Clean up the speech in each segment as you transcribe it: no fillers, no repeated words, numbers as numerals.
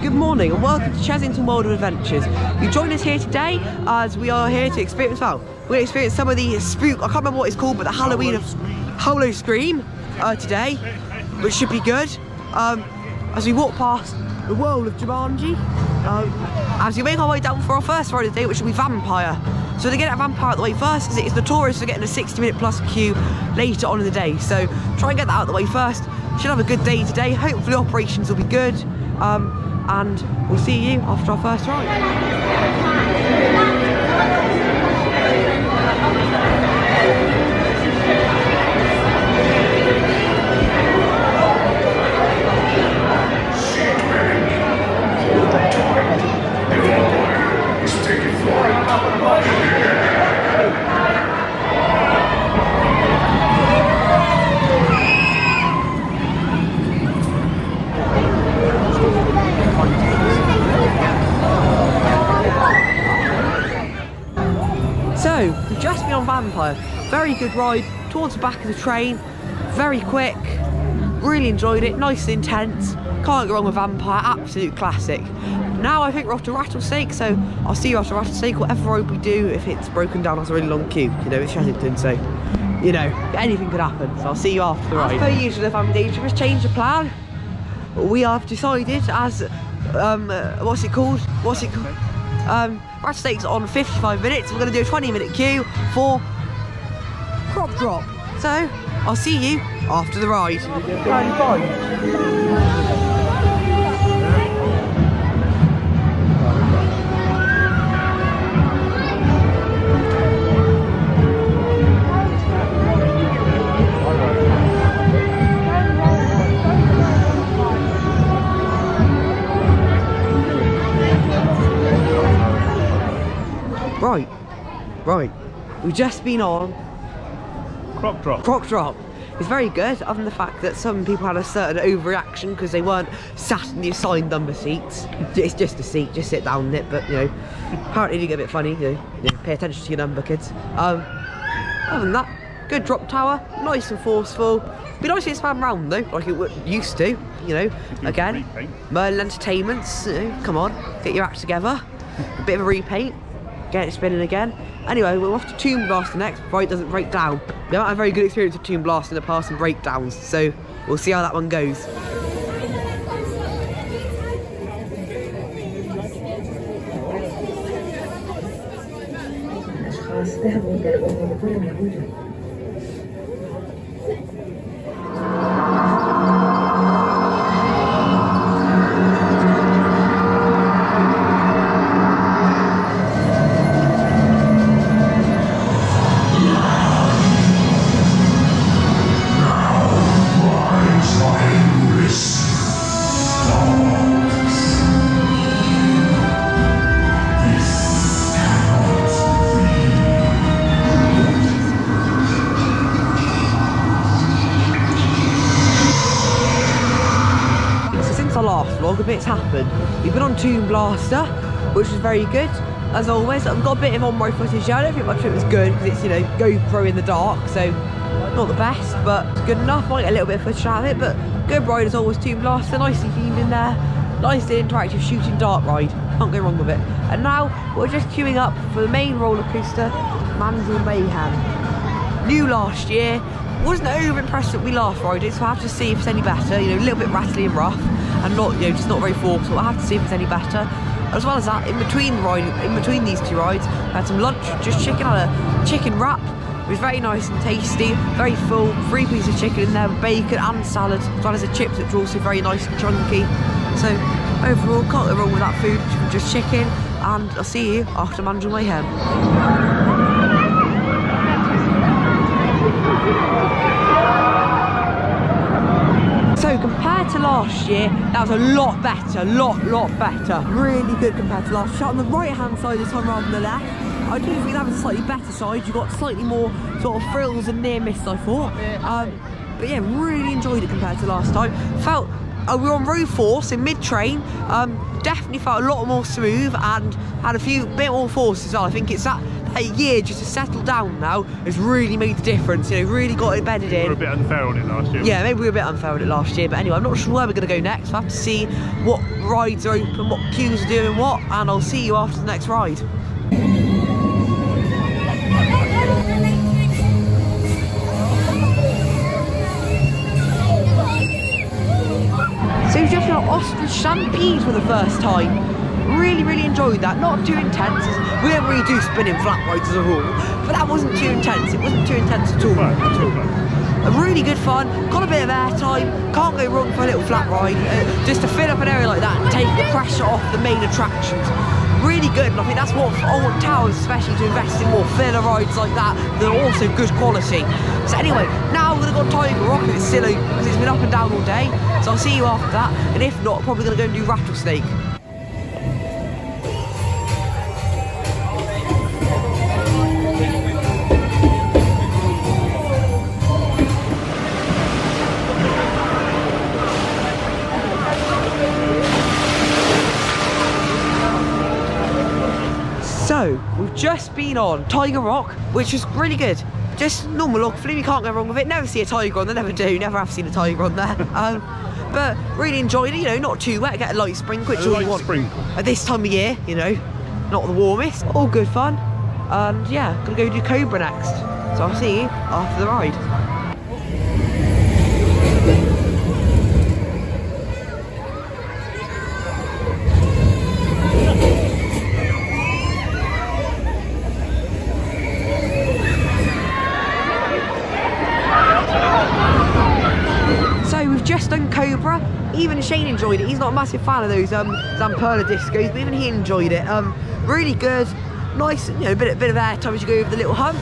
good morning and welcome to Chessington World of Adventures. You join us here today as we are here to experience, well, we're going to experience some of the spook, I can't remember what it's called, but the Halloween of Holo Scream today, which should be good. As we walk past the world of Jumanji, as we make our way down for our first ride of the day, which will be Vampire. So to get that Vampire out of the way first, because it's notorious for getting a 60-minute plus queue later on in the day. So try and get that out of the way first. Should have a good day today. Hopefully operations will be good. And we'll see you after our first ride. So, we've just been on Vampire. Very good ride, towards the back of the train, very quick, really enjoyed it, nice and intense, can't go wrong with Vampire, absolute classic. Now I think we're off to Rattlesnake, so I'll see you after Rattlesnake, whatever road we do, if it's broken down has a really long queue, you know, it's Chessington, so, you know, anything could happen, so I'll see you after the ride. As per usual, if I'm dangerous, change the plan. We have decided as, what's it called? Rattlesnake's on 55 minutes. We're going to do a 20-minute queue for Crop Drop. So, I'll see you after the ride. Right, we've just been on Croc Drop. Croc Drop. It's very good, other than the fact that some people had a certain overreaction because they weren't sat in the assigned number seats. It's just a seat, just sit down in it, but you know, apparently you get a bit funny, you know, pay attention to your number, kids. Other than that, good drop tower, nice and forceful. Be nice to expand round though, like it used to, you know. Again, Merlin Entertainments, you know, come on, get your act together. A bit of a repaint. Get it spinning again. Anyway, we're off to Tomb Blaster next, before it doesn't break down. We haven't had a very good experience with Tomb Blaster in the past and breakdowns, so we'll see how that one goes. A bit's happened. We've been on Tomb Blaster, which was very good as always. I've got a bit of on-road footage. I don't think my trip was good because it's, you know, GoPro in the dark, so not the best, but good enough. Might get a little bit of footage out of it, but good ride as always. Tomb Blaster, nicely themed in there, nicely interactive shooting dark ride. Can't go wrong with it. And now we're just queuing up for the main roller coaster, Mandrill Mayhem. New last year. Wasn't over impressed that we last rode it, so I have to see if it's any better. You know, a little bit rattly and rough, and not, you know, just not very forceful. I have to see if it's any better. As well as that, in between these two rides, I had some lunch, just chicken. I had a chicken wrap. It was very nice and tasty, very full. 3 pieces of chicken in there, bacon and salad, as well as the chips, which were also very nice and chunky. So overall, can't go wrong with that food. Just chicken, and I'll see you after Mandrill Mayhem. So compared to last year, that was a lot better, lot better. Really good compared to last year. Shot on the right hand side this time rather than the left. I do think that was a slightly better side. You got slightly more sort of frills and near miss, I thought. But yeah, really enjoyed it compared to last time. Felt we were on row 4, so mid-train. Definitely felt a lot more smooth and had a bit more force as well. I think it's that a year just to settle down now has really made the difference, you know, really got it bedded in. We were a bit unfair on it last year. Yeah, maybe we were a bit unfair on it last year, but anyway, I'm not sure where we're going to go next. We'll have to see what rides are open, what queues are doing what, and I'll see you after the next ride. So we've just been on ostrich stampede for the first time. Really enjoyed that. Not too intense. We don't really do spinning flat rides as a rule, but that wasn't too intense. It wasn't too intense at all. Really good fun. Got a bit of airtime. Can't go wrong for a little flat ride. Just to fill up an area like that and take the pressure off the main attractions. Really good, and I think that's what I want towers, especially to invest in more filler rides like that that are also good quality. So anyway, now we're going to go on Tiger Rock, and it's still open because it's been up and down all day. So I'll see you after that, and if not, probably going to go and do Rattlesnake. So, we've just been on Tiger Rock, which is really good. Just normal look, hopefully we can't go wrong with it. Never see a tiger on there, never do, never have seen a tiger on there. But really enjoyed it, you know, not too wet, get a light sprinkle, which all you want at this time of year, you know, not the warmest. All good fun, and yeah, gonna go do Cobra next. So I'll see you after the ride. Just done Cobra. Even Shane enjoyed it. He's not a massive fan of those Zamperla discos, but even he enjoyed it. Really good, nice, you know, a bit of airtime as you go over the little hump.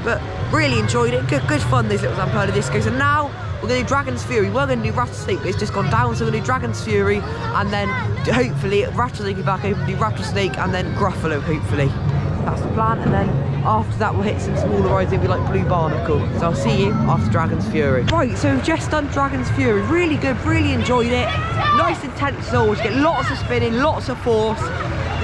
But really enjoyed it. Good fun, those little Zamperla discos. And now we're going to do Dragon's Fury. We're going to do Rattlesnake, but it's just gone down, so we're going to do Dragon's Fury, and then hopefully Rattlesnake will be back open, do Rattlesnake, and then Gruffalo, hopefully. That's the plan, and then after that we'll hit some smaller rides, maybe like Blue Barnacle. So I'll see you after Dragon's Fury. Right, so we've just done Dragon's Fury. Really good, really enjoyed it. Nice intense souls, you get lots of spinning, lots of force,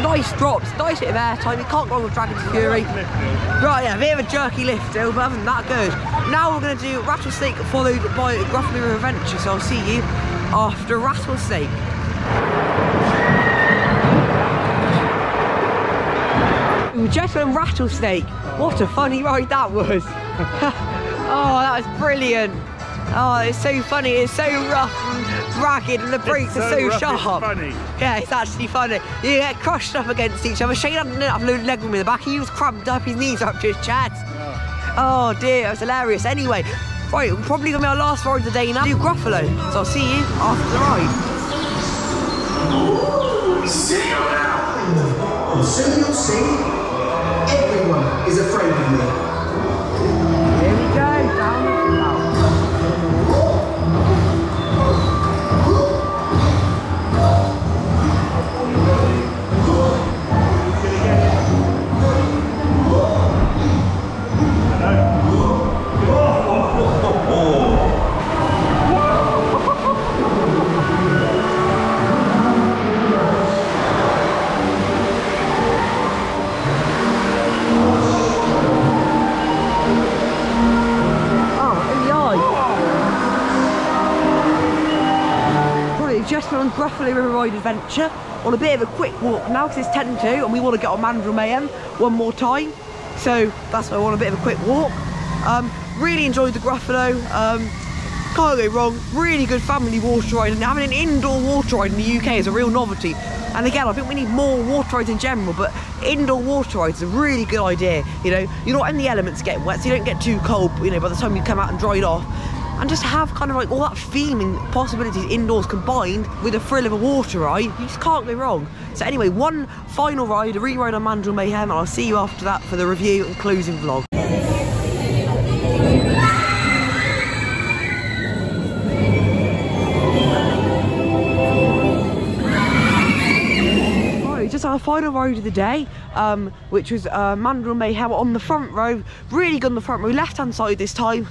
nice drops, nice bit of airtime. You can't go wrong with Dragon's Fury. Right, yeah, a bit of a jerky lift though, but other than that, good. Now we're going to do Rattlesnake followed by Gruffalo River Adventure, so I'll see you after Rattlesnake. We just went Rattlesnake. What a funny ride that was. Oh, that was brilliant. Oh, it's so funny. It's so rough and ragged, and the brakes are so sharp. It's funny. Yeah, it's actually funny. You get crushed up against each other. Shane didn't have a load of leg room in the back. He was cramped up, his knees up to his chest. Oh dear, it was hilarious. Anyway, right, we're probably going to be our last ride of the day now. Do Gruffalo. So I'll see you after the ride. Sit down. And soon you'll see everyone is afraid of me. Here we go, down the spout. Just on Gruffalo River Ride Adventure on a bit of a quick walk now because it's 10 to and we want to get on Mandrill Mayhem one more time, so that's why I want a bit of a quick walk. Really enjoyed the Gruffalo. Can't go wrong. Really good family water ride, and having an indoor water ride in the UK is a real novelty. And again, I think we need more water rides in general, but indoor water rides is a really good idea. You know, you're not in the elements getting wet, so you don't get too cold, you know, by the time you come out and dry it off. And just have kind of like all that theming possibilities indoors combined with the thrill of a water ride, you just can't go wrong. So anyway, one final ride, a re-ride on Mandrill Mayhem, and I'll see you after that for the review and closing vlog. Right, just our final ride of the day, which was Mandrill Mayhem on the front row. Really good on the front row, left-hand side this time.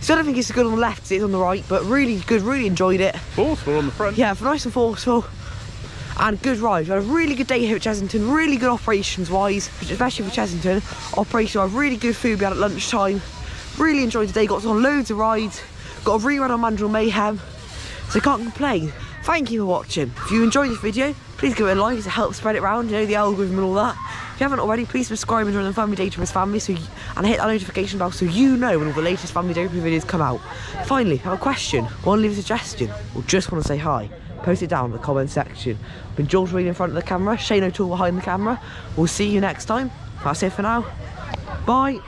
Still don't think it's as good on the left as it is on the right, but really good, really enjoyed it. Forceful on the front. Yeah, nice and forceful. and good rides. We had a really good day here at Chessington, really good operations wise, especially for Chessington. Operation, I had really good food we had at lunchtime. Really enjoyed the day, got on loads of rides, got a rerun on Mandrill Mayhem, so can't complain. Thank you for watching. If you enjoyed this video, please give it a like to help spread it around, you know, the algorithm and all that. If you haven't already, please subscribe and join the Family Data with family and hit that notification bell so you know when all the latest Family Data videos come out. Finally, have a question, want to leave a suggestion, or just want to say hi, post it down in the comment section. I've been George Reed in front of the camera, Shane O'Toole behind the camera. We'll see you next time. That's it for now. Bye.